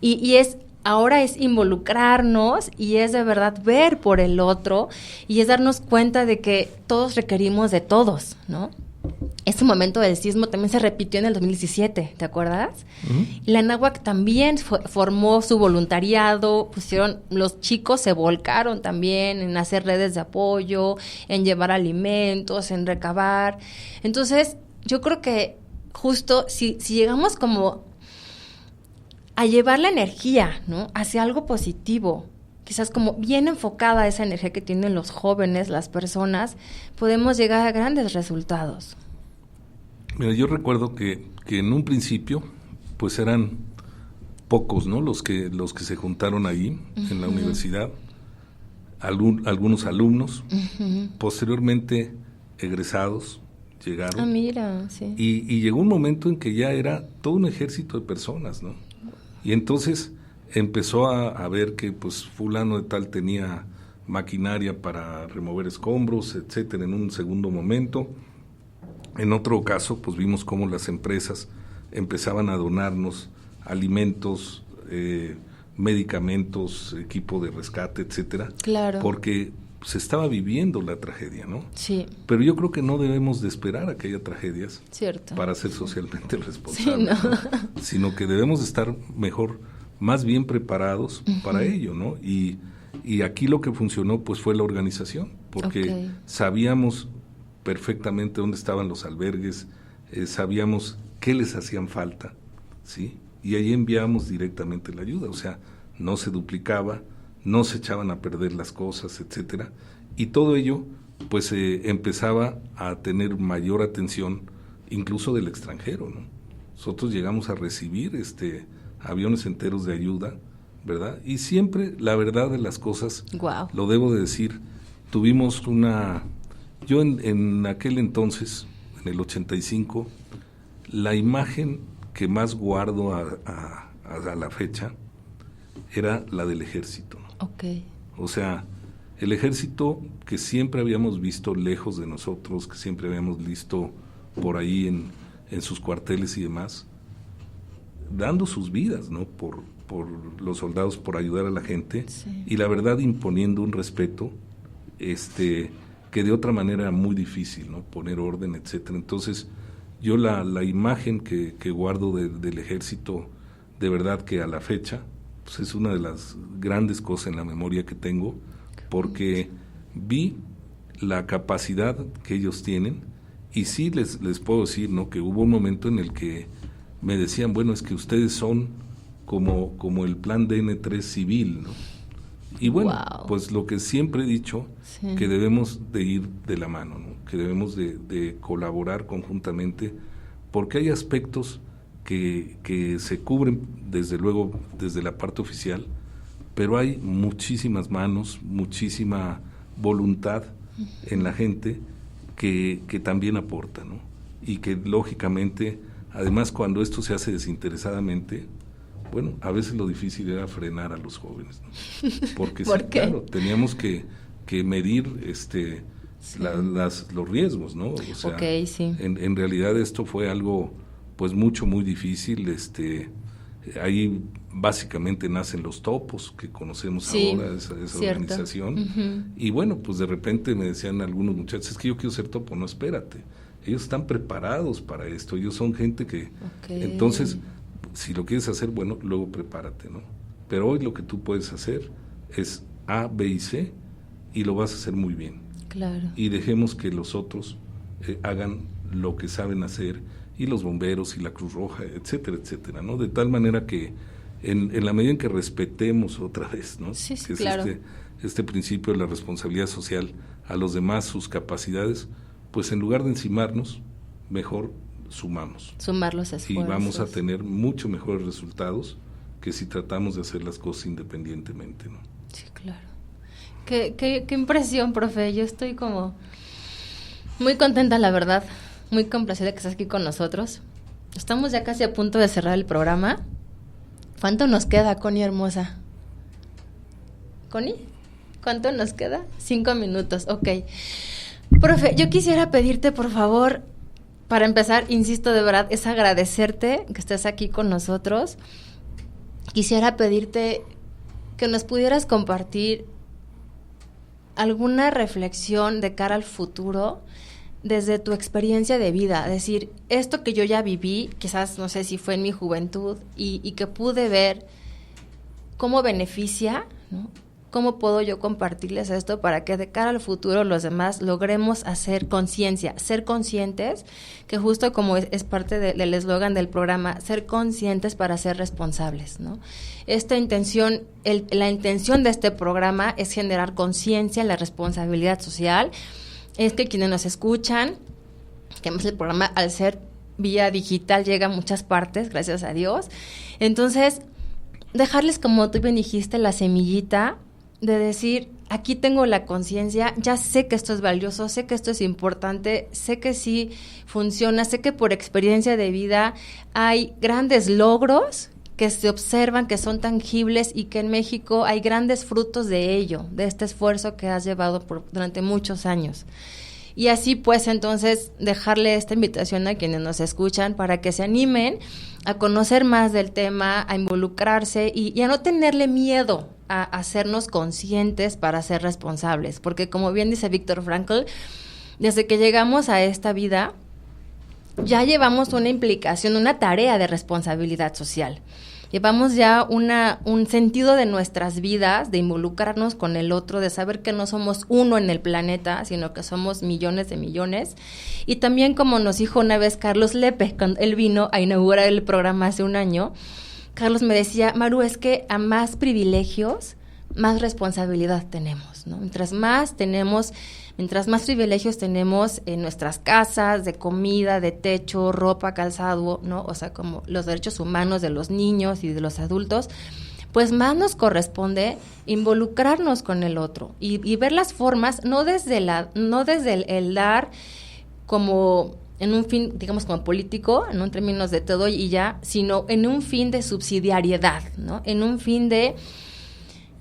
y ahora es involucrarnos y es de verdad ver por el otro y es darnos cuenta de que todos requerimos de todos, ¿no? Ese momento del sismo también se repitió en el 2017, ¿te acuerdas? Y la Anáhuac también formó su voluntariado, los chicos se volcaron también en hacer redes de apoyo, en llevar alimentos, en recabar. Entonces, yo creo que justo si llegamos como a llevar la energía, ¿no?, hacia algo positivo, quizás como bien enfocada esa energía que tienen los jóvenes, las personas, podemos llegar a grandes resultados. Mira, yo recuerdo que en un principio, pues eran pocos, ¿no?, los que se juntaron ahí en la universidad, algunos alumnos, posteriormente egresados llegaron. Ah, mira, sí. Y llegó un momento en que ya era todo un ejército de personas, ¿no? Y entonces empezó a ver que pues fulano de tal tenía maquinaria para remover escombros, etcétera, en un segundo momento. En otro caso, pues vimos cómo las empresas empezaban a donarnos alimentos, medicamentos, equipo de rescate, etcétera. Claro. Porque se estaba viviendo la tragedia, ¿no? Sí. Pero yo creo que no debemos de esperar a que haya tragedias Cierto. para ser socialmente responsables, Sí, ¿no? ¿no? Sino que debemos de estar mejor, más bien preparados para ello, ¿no? Y aquí lo que funcionó pues fue la organización, porque sabíamos perfectamente dónde estaban los albergues, sabíamos qué les hacían falta, ¿sí? Y ahí enviábamos directamente la ayuda, o sea, no se duplicaba, no se echaban a perder las cosas, etcétera, y todo ello pues empezaba a tener mayor atención incluso del extranjero, ¿no? Nosotros llegamos a recibir aviones enteros de ayuda, ¿verdad? Y siempre la verdad de las cosas, wow, lo debo de decir, tuvimos yo en aquel entonces, en el 85, la imagen que más guardo a la fecha era la del ejército, ¿no? Okay. O sea, el ejército que siempre habíamos visto lejos de nosotros, que siempre habíamos visto por ahí en sus cuarteles y demás, dando sus vidas, ¿no? Por los soldados, por ayudar a la gente, sí. Y la verdad imponiendo un respeto, que de otra manera era muy difícil, ¿no? Poner orden, etcétera. Entonces, yo la imagen que guardo del ejército, de verdad que a la fecha, pues es una de las grandes cosas en la memoria que tengo, porque vi la capacidad que ellos tienen, y sí les puedo decir, ¿no? Que hubo un momento en el que me decían, bueno, es que ustedes son como el plan DN3 civil, ¿no? Y bueno, wow, pues lo que siempre he dicho, sí. Que debemos de ir de la mano, ¿no? Que debemos de colaborar conjuntamente, porque hay aspectos que se cubren desde luego desde la parte oficial, pero hay muchísimas manos, muchísima voluntad en la gente que también aporta, ¿no? Y que lógicamente, además cuando esto se hace desinteresadamente, bueno, a veces lo difícil era frenar a los jóvenes, ¿no? Porque sí, claro, teníamos que medir sí. los riesgos, ¿no? O sea, okay, sí. en realidad esto fue algo pues muy difícil, ahí básicamente nacen los topos que conocemos sí, ahora, esa organización, y bueno, pues de repente me decían algunos muchachos, es que yo quiero ser topo, no, espérate, ellos están preparados para esto, ellos son gente que, entonces, si lo quieres hacer, bueno, luego prepárate, ¿no? Pero hoy lo que tú puedes hacer es A, B y C, y lo vas a hacer muy bien. Claro. Y dejemos que los otros hagan lo que saben hacer, y los bomberos y la Cruz Roja, etcétera, etcétera, ¿no? De tal manera que en la medida en que respetemos otra vez, ¿no? Sí, que es claro. este principio de la responsabilidad social a los demás, sus capacidades, pues en lugar de encimarnos, mejor sumamos. Sumar los esfuerzos. Y vamos a tener mucho mejores resultados que si tratamos de hacer las cosas independientemente, ¿no? Sí, claro. Qué impresión, profe. Yo estoy como muy contenta, la verdad. Muy complacida que estés aquí con nosotros. Estamos ya casi a punto de cerrar el programa. ¿Cuánto nos queda, Connie hermosa? ¿Connie? ¿Cuánto nos queda? 5 minutos, ok. Profe, yo quisiera pedirte, por favor, para empezar, insisto, de verdad, es agradecerte que estés aquí con nosotros. Quisiera pedirte que nos pudieras compartir alguna reflexión de cara al futuro desde tu experiencia de vida, es decir, esto que yo ya viví, quizás no sé si fue en mi juventud y que pude ver cómo beneficia, ¿no? ¿Cómo puedo yo compartirles esto para que de cara al futuro los demás logremos hacer conciencia, ser conscientes, que justo como es parte del eslogan del programa, ser conscientes para ser responsables, ¿no? Esta intención, la intención de este programa es generar conciencia en la responsabilidad social. Es que quienes nos escuchan, que además el programa al ser vía digital llega a muchas partes, gracias a Dios. Entonces, dejarles, como tú bien dijiste, la semillita de decir, aquí tengo la conciencia, ya sé que esto es valioso, sé que esto es importante, sé que sí funciona, sé que por experiencia de vida hay grandes logros que se observan, que son tangibles y que en México hay grandes frutos de ello, de este esfuerzo que has llevado durante muchos años. Y así pues entonces dejarle esta invitación a quienes nos escuchan para que se animen a conocer más del tema, a involucrarse y a no tenerle miedo a hacernos conscientes para ser responsables, porque como bien dice Viktor Frankl, desde que llegamos a esta vida ya llevamos una implicación, una tarea de responsabilidad social. Llevamos ya un sentido de nuestras vidas, de involucrarnos con el otro, de saber que no somos uno en el planeta, sino que somos millones de millones. Y también, como nos dijo una vez Carlos Lepe, cuando él vino a inaugurar el programa hace un año, Carlos me decía, Maru, es que a más privilegios, más responsabilidad tenemos, ¿no? Mientras más privilegios tenemos en nuestras casas, de comida, de techo, ropa, calzado, ¿no? O sea, como los derechos humanos de los niños y de los adultos, pues más nos corresponde involucrarnos con el otro y ver las formas, no desde el dar como en un fin, digamos, como político, no en términos de todo y ya, sino en un fin de subsidiariedad, ¿no? En un fin de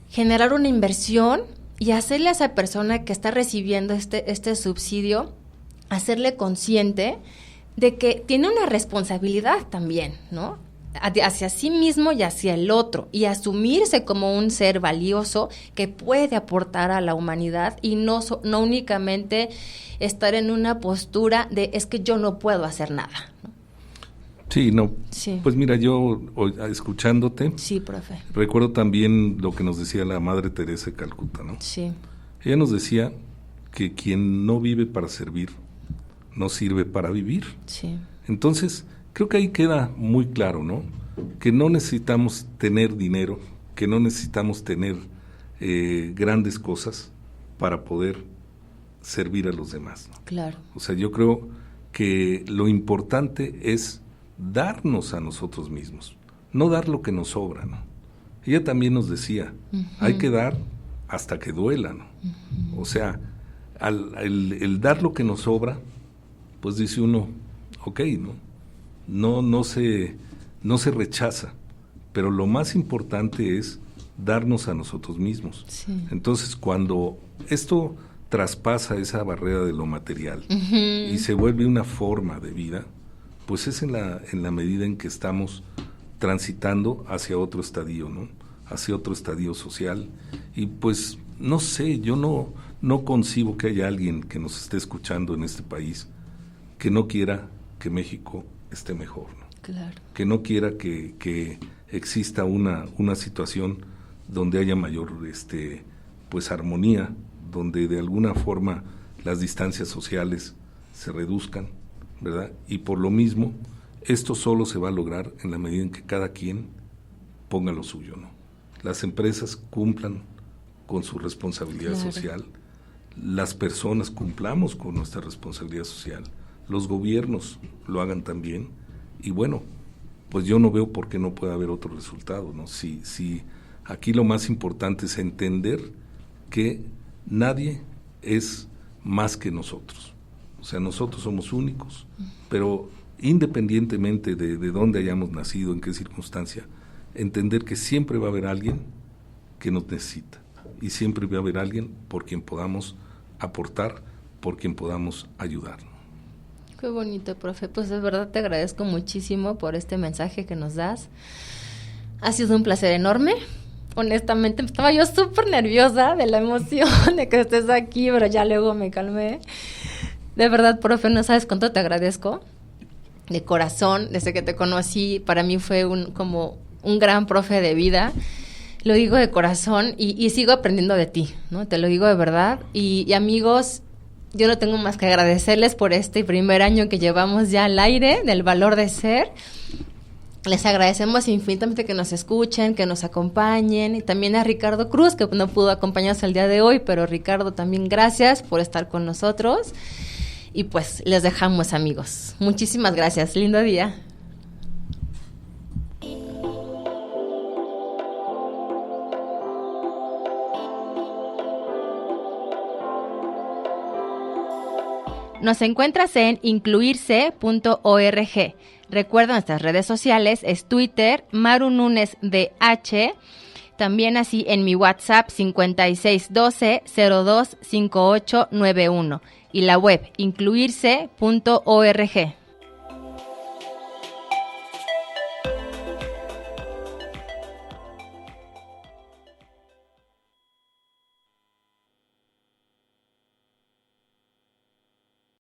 generar una inversión y hacerle a esa persona que está recibiendo este subsidio, hacerle consciente de que tiene una responsabilidad también, ¿no? Hacia sí mismo y hacia el otro, y asumirse como un ser valioso que puede aportar a la humanidad y no únicamente estar en una postura de es que yo no puedo hacer nada, ¿no? Sí, no. Sí. Pues mira, yo escuchándote, sí, profe, recuerdo también lo que nos decía la Madre Teresa de Calcuta, ¿no? Sí. Ella nos decía que quien no vive para servir, no sirve para vivir. Sí. Entonces, creo que ahí queda muy claro, ¿no? Que no necesitamos tener dinero, que no necesitamos tener grandes cosas para poder servir a los demás, ¿no? Claro. O sea, yo creo que lo importante es darnos a nosotros mismos, no dar lo que nos sobra, ¿no? Ella también nos decía, hay que dar hasta que duela, ¿no? O sea, el dar lo que nos sobra, pues dice uno, ok, ¿no? No se rechaza, pero lo más importante es darnos a nosotros mismos. Sí. Entonces, cuando esto traspasa esa barrera de lo material y se vuelve una forma de vida, pues es en la medida en que estamos transitando hacia otro estadio, ¿no? Hacia otro estadio social. Y pues, no sé, yo no concibo que haya alguien que nos esté escuchando en este país que no quiera que México esté mejor, ¿no? Claro. Que no quiera que exista una situación donde haya mayor pues armonía, donde de alguna forma las distancias sociales se reduzcan, ¿verdad? Y por lo mismo, esto solo se va a lograr en la medida en que cada quien ponga lo suyo, ¿no? Las empresas cumplan con su responsabilidad social, las personas cumplamos con nuestra responsabilidad social, los gobiernos lo hagan también, y bueno, pues yo no veo por qué no puede haber otro resultado, ¿no? Si aquí lo más importante es entender que nadie es más que nosotros. O sea, nosotros somos únicos, pero independientemente de dónde hayamos nacido, en qué circunstancia, entender que siempre va a haber alguien que nos necesita y siempre va a haber alguien por quien podamos aportar, por quien podamos ayudar. Qué bonito, profe. Pues de verdad te agradezco muchísimo por este mensaje que nos das. Ha sido un placer enorme. Honestamente, estaba yo súper nerviosa de la emoción de que estés aquí, pero ya luego me calmé. De verdad, profe, no sabes cuánto te agradezco. De corazón, desde que te conocí, para mí fue como un gran profe de vida. Lo digo de corazón y sigo aprendiendo de ti, ¿no? Te lo digo de verdad. Y amigos, yo no tengo más que agradecerles por este primer año que llevamos ya al aire del Valor de Ser. Les agradecemos infinitamente que nos escuchen, que nos acompañen, y también a Ricardo Cruz, que no pudo acompañarnos el día de hoy, pero Ricardo, también gracias por estar con nosotros. Y pues les dejamos, amigos. Muchísimas gracias. Lindo día. Nos encuentras en incluirse.org. Recuerda nuestras redes sociales, es Twitter, Maru Núñez DH, También así en mi WhatsApp 5612-025891 y la web incluirse.org.